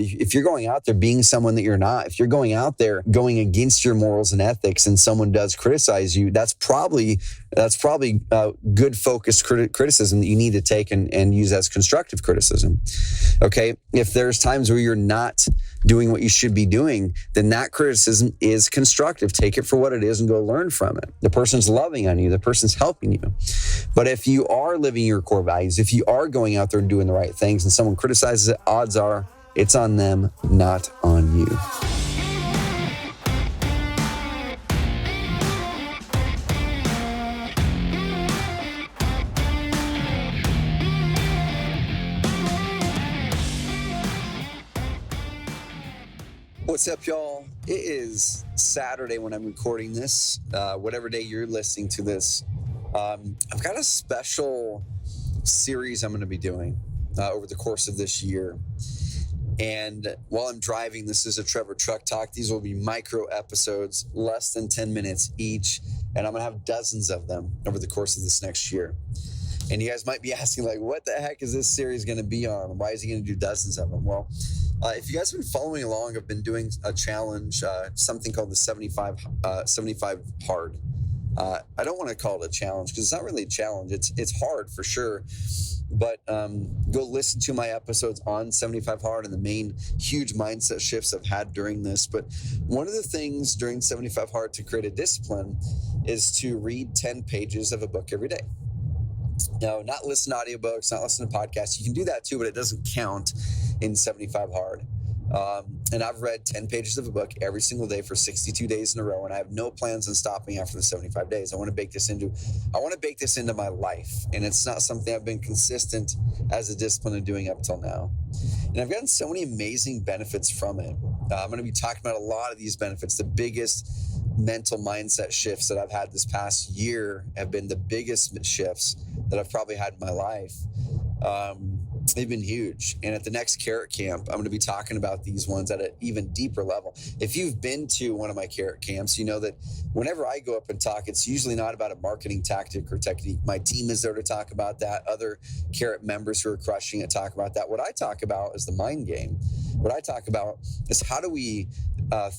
If you're going out there being someone that you're not, if you're going out there going against your morals and ethics and someone does criticize you, that's probably good focused criticism that you need to take and use as constructive criticism. Okay. If there's times where you're not doing what you should be doing, then that criticism is constructive. Take it for what it is and go learn from it. The person's loving on you. The person's helping you. But if you are living your core values, if you are going out there and doing the right things and someone criticizes it, odds are it's on them, not on you. What's up, y'all? It is Saturday when I'm recording this, whatever day you're listening to this. I've got a special series I'm going to be doing over the course of this year. And while I'm driving, this is a Trevor Truck Talk. These will be micro episodes, less than 10 minutes each. And I'm going to have dozens of them over the course of this next year. And you guys might be asking, like, what the heck is this series going to be on? Why is he going to do dozens of them? Well, if you guys have been following along, I've been doing a challenge, something called the 75 hard. I don't want to call it a challenge because it's not really a challenge. It's hard for sure. But go listen to my episodes on 75 hard and the main huge mindset shifts I've had during this. But one of the things during 75 hard to create a discipline is to read 10 pages of a book every day. Now, not listen to audiobooks, not listen to podcasts. You can do that too, but it doesn't count in 75 hard. And I've read 10 pages of a book every single day for 62 days in a row, and I have no plans on stopping after the 75 days. I want to bake this into my life, and it's not something I've been consistent as a discipline of doing up till now. And I've gotten so many amazing benefits from it. I'm going to be talking about a lot of these benefits. The biggest mental mindset shifts that I've had this past year have been the biggest shifts that I've probably had in my life. They've been huge. And at the next Carrot Camp, I'm going to be talking about these ones at an even deeper level. If you've been to one of my Carrot Camps, you know that whenever I go up and talk, it's usually not about a marketing tactic or technique. My team is there to talk about that. Other Carrot members who are crushing it talk about that. What I talk about is the mind game. What I talk about is how do we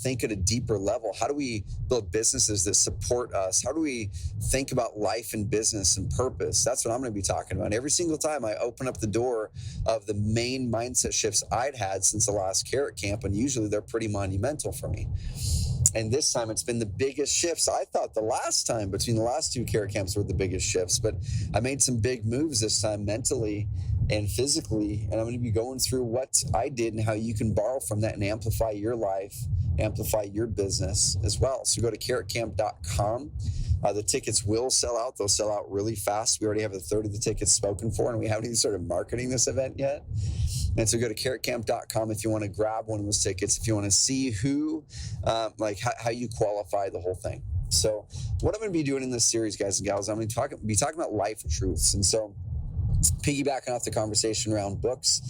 think at a deeper level? How do we build businesses that support us? How do we think about life and business and purpose? That's what I'm going to be talking about. Every single time I open up the door of the main mindset shifts I'd had since the last Carrot Camp, and usually they're pretty monumental for me. And this time it's been the biggest shifts. I thought the last time between the last two Carrot Camps were the biggest shifts, but I made some big moves this time mentally and physically, and I'm going to be going through what I did and how you can borrow from that and amplify your life, amplify your business as well. So go to carrotcamp.com. The tickets will sell out. They'll sell out really fast. We already have a third of the tickets spoken for, and we haven't even started marketing this event yet. And so go to carrotcamp.com if you want to grab one of those tickets, if you want to see who, how you qualify the whole thing. So what I'm going to be doing in this series, guys and gals, I'm going to be talking about life truths. And so piggybacking off the conversation around books,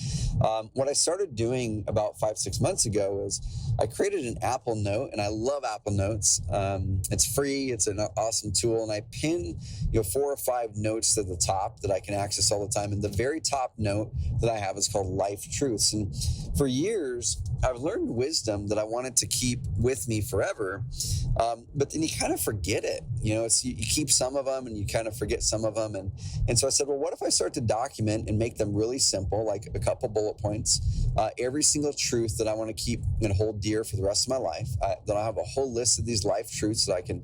what I started doing about 5-6 months ago is I created an Apple Note, and I love Apple Notes. It's free. It's an awesome tool, and I pin 4 or 5 notes to the top that I can access all the time. And the very top note that I have is called Life Truths. And for years, I've learned wisdom that I wanted to keep with me forever, but then you kind of forget it. You keep some of them, and you kind of forget some of them. And so I said, well, what if I start to document and make them really simple, like a couple bullet points, every single truth that I want to keep and hold dear for the rest of my life. Then I'll have a whole list of these life truths that I can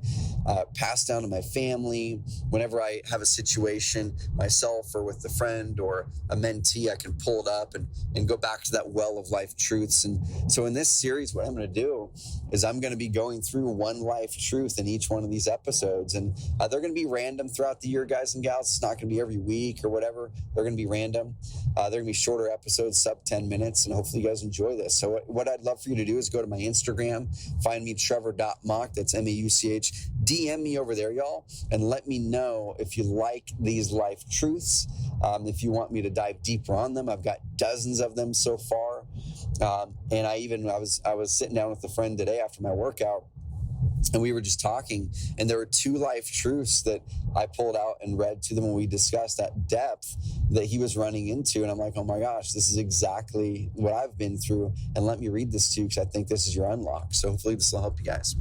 pass down to my family. Whenever I have a situation myself or with a friend or a mentee, I can pull it up and go back to that well of life truths. And so in this series, what I'm going to do is I'm going to be going through one life truth in each one of these episodes. And they're going to be random throughout the year, guys and gals. It's not going to be every week or whatever. They're going to be random. They're going to be shorter episodes, sub 10 minutes, and hopefully you guys enjoy this. So what I'd love for you to do is go to my Instagram, find me trevor.mauch, that's M-A-U-C-H. DM me over there, y'all, and let me know if you like these life truths. If you want me to dive deeper on them, I've got dozens of them so far. And I was sitting down with a friend today after my workout, and we were just talking, and there were 2 life truths that I pulled out and read to them when we discussed that depth that he was running into. And I'm like, oh my gosh, this is exactly what I've been through. And let me read this to you, because I think this is your unlock. So hopefully this will help you guys.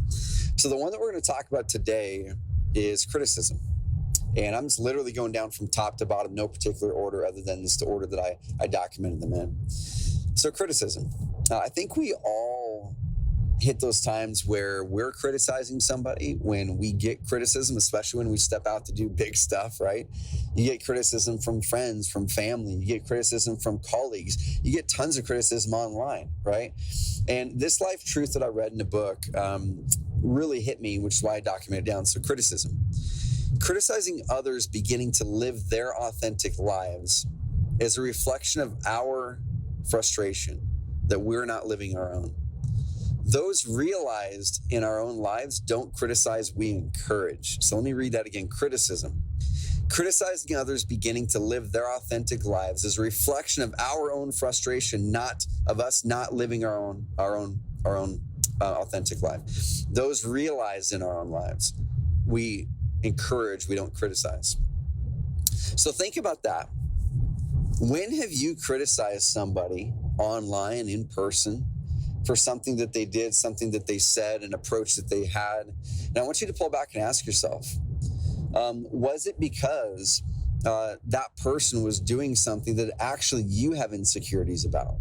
So the one that we're going to talk about today is criticism. And I'm just literally going down from top to bottom, no particular order other than just the order that I documented them in. So criticism. I think we all hit those times where we're criticizing somebody, when we get criticism, especially when we step out to do big stuff, right? You get criticism from friends, from family, you get criticism from colleagues, you get tons of criticism online, right? And this life truth that I read in a book really hit me, which is why I documented it down. So criticism. Criticizing others beginning to live their authentic lives is a reflection of our frustration that we're not living our own. Those realized in our own lives don't criticize, we encourage. So let me read that again. Criticism. Criticizing others beginning to live their authentic lives is a reflection of our own frustration, not of us not living our own authentic life. Those realized in our own lives, we encourage, we don't criticize. So think about that. When have you criticized somebody online, in person, for something that they did, something that they said, an approach that they had? And I want you to pull back and ask yourself, was it because that person was doing something that actually you have insecurities about,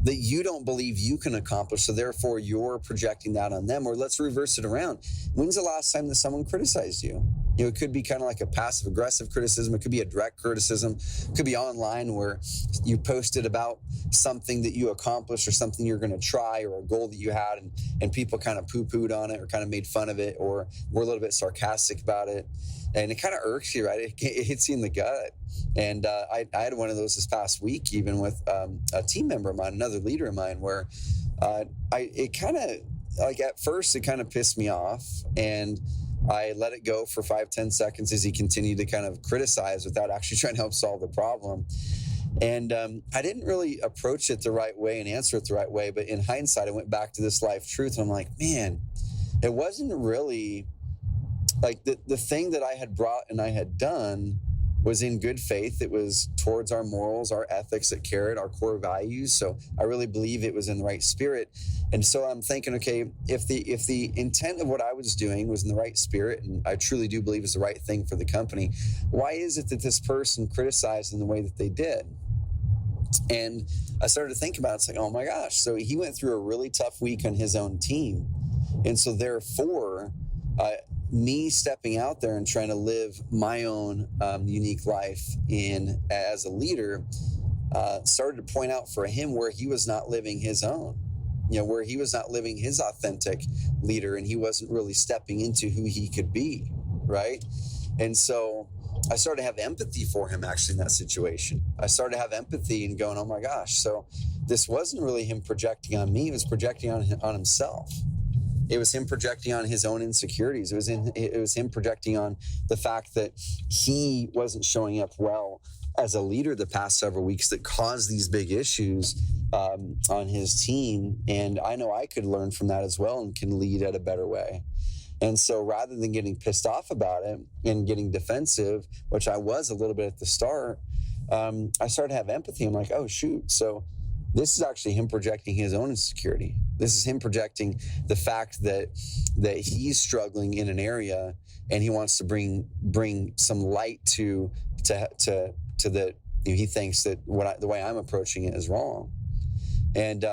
that you don't believe you can accomplish, so therefore you're projecting that on them? Or let's reverse it around. When's the last time that someone criticized you? You know, it could be kind of like a passive aggressive criticism. It could be a direct criticism. It could be online where you posted about something that you accomplished or something you're going to try or a goal that you had, and people kind of poo-pooed on it or kind of made fun of it or were a little bit sarcastic about it. And it kind of irks you, right? It hits you in the gut. And I had one of those this past week, even with a team member of mine, another leader of mine, where it kind of, like, at first it kind of pissed me off, and I let it go for 5-10 seconds as he continued to kind of criticize without actually trying to help solve the problem. And I didn't really approach it the right way and answer it the right way. But in hindsight, I went back to this life truth, and I'm like, man, it wasn't really like the thing that I had brought and I had done was in good faith. It was towards our morals, our ethics at Carrot, our core values. So I really believe it was in the right spirit. And so I'm thinking, okay, if the intent of what I was doing was in the right spirit, and I truly do believe is the right thing for the company, why is it that this person criticized in the way that they did? And I started to think about it. It's like, oh my gosh. So he went through a really tough week on his own team. And so therefore, me stepping out there and trying to live my own unique life as a leader started to point out for him where he was not living his own, where he was not living his authentic leader, and he wasn't really stepping into who he could be, right? And so I started to have empathy for him actually in that situation. I started to have empathy and going, oh my gosh, so this wasn't really him projecting on me, he was projecting on himself. It was him projecting on his own insecurities. It was him projecting on the fact that he wasn't showing up well as a leader the past several weeks that caused these big issues on his team. And I know I could learn from that as well and can lead at a better way. And so rather than getting pissed off about it and getting defensive, which I was a little bit at the start, I started to have empathy. I'm like, oh, shoot. So this is actually him projecting his own insecurity. This is him projecting the fact that he's struggling in an area, and he wants to bring some light to that. He thinks that the way I'm approaching it is wrong. And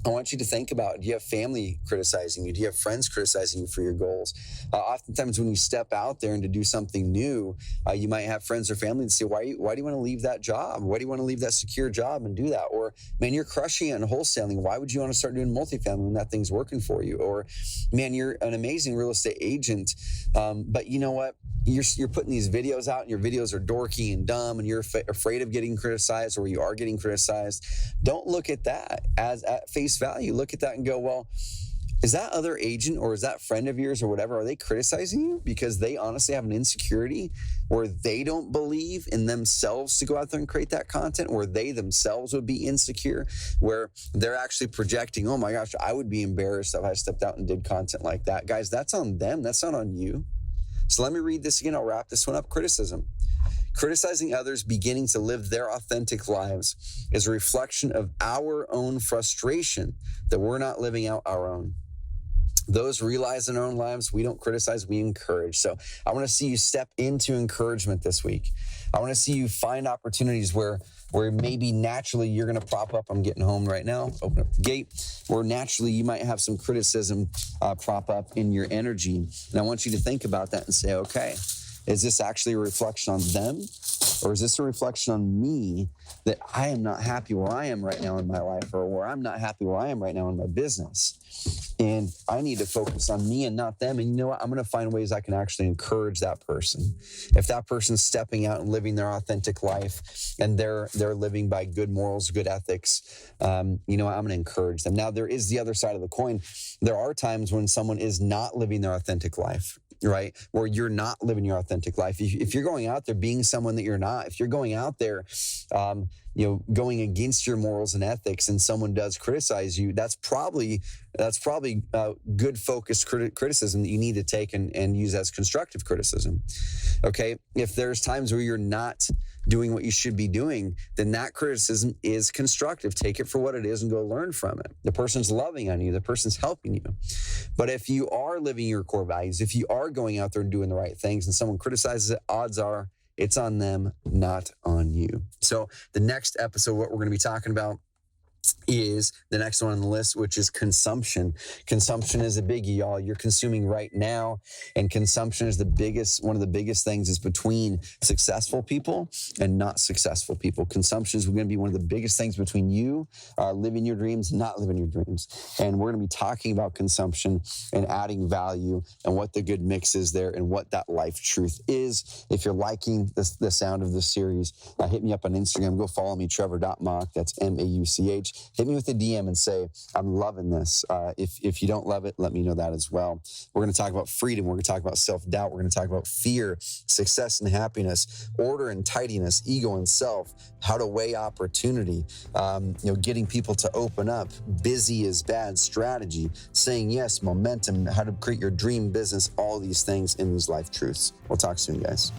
I want you to think about, do you have family criticizing you? Do you have friends criticizing you for your goals? Oftentimes when you step out there and to do something new, you might have friends or family that say, why do you want to leave that job? Why do you want to leave that secure job and do that? Or, man, you're crushing it in wholesaling. Why would you want to start doing multifamily when that thing's working for you? Or, man, you're an amazing real estate agent, but you know what? You're putting these videos out, and your videos are dorky and dumb, and you're afraid of getting criticized, or you are getting criticized. Don't look at that as at face value. Look at that and go, well, Is that other agent or is that friend of yours or whatever, are they criticizing you because they honestly have an insecurity or they don't believe in themselves to go out there and create that content, or they themselves would be insecure, where they're actually projecting, oh my gosh, I would be embarrassed if I stepped out and did content like that? Guys, that's on them. That's not on you. So let me read this again. I'll wrap this one up. Criticism. Criticizing others beginning to live their authentic lives is a reflection of our own frustration that we're not living out our own. Those realize in our own lives, we don't criticize, we encourage. So I want to see you step into encouragement this week. I want to see you find opportunities where maybe naturally you're going to prop up. I'm getting home right now, open up the gate, where naturally you might have some criticism prop up in your energy. And I want you to think about that and say, okay, is this actually a reflection on them? Or is this a reflection on me that I am not happy where I am right now in my life, or where I'm not happy where I am right now in my business? And I need to focus on me and not them. And you know what? I'm going to find ways I can actually encourage that person. If that person's stepping out and living their authentic life and they're living by good morals, good ethics, you know what? I'm going to encourage them. Now, there is the other side of the coin. There are times when someone is not living their authentic life, right? Where you're not living your authentic life. If you're going out there being someone that you're not, if you're going out there, going against your morals and ethics, and someone does criticize you, that's probably good focused criticism that you need to take and use as constructive criticism. Okay. If there's times where you're not doing what you should be doing, then that criticism is constructive. Take it for what it is and go learn from it. The person's loving on you. The person's helping you. But if you are living your core values, if you are going out there and doing the right things and someone criticizes it, odds are it's on them, not on you. So the next episode, what we're going to be talking about is the next one on the list, which is consumption. Consumption is a biggie, y'all. You're consuming right now, and consumption is one of the biggest things is between successful people and not successful people. Consumption is going to be one of the biggest things between you living your dreams, not living your dreams. And we're going to be talking about consumption and adding value and what the good mix is there and what that life truth is. If you're liking the sound of this series, hit me up on Instagram. Go follow me, Trevor.Mauch. That's Mauch. Hit me with a DM and say, I'm loving this. If you don't love it, let me know that as well. We're going to talk about freedom. We're going to talk about self-doubt. We're going to talk about fear, success and happiness, order and tidiness, ego and self, how to weigh opportunity, getting people to open up, busy is bad, strategy, saying yes, momentum, how to create your dream business, all these things in these life truths. We'll talk soon, guys.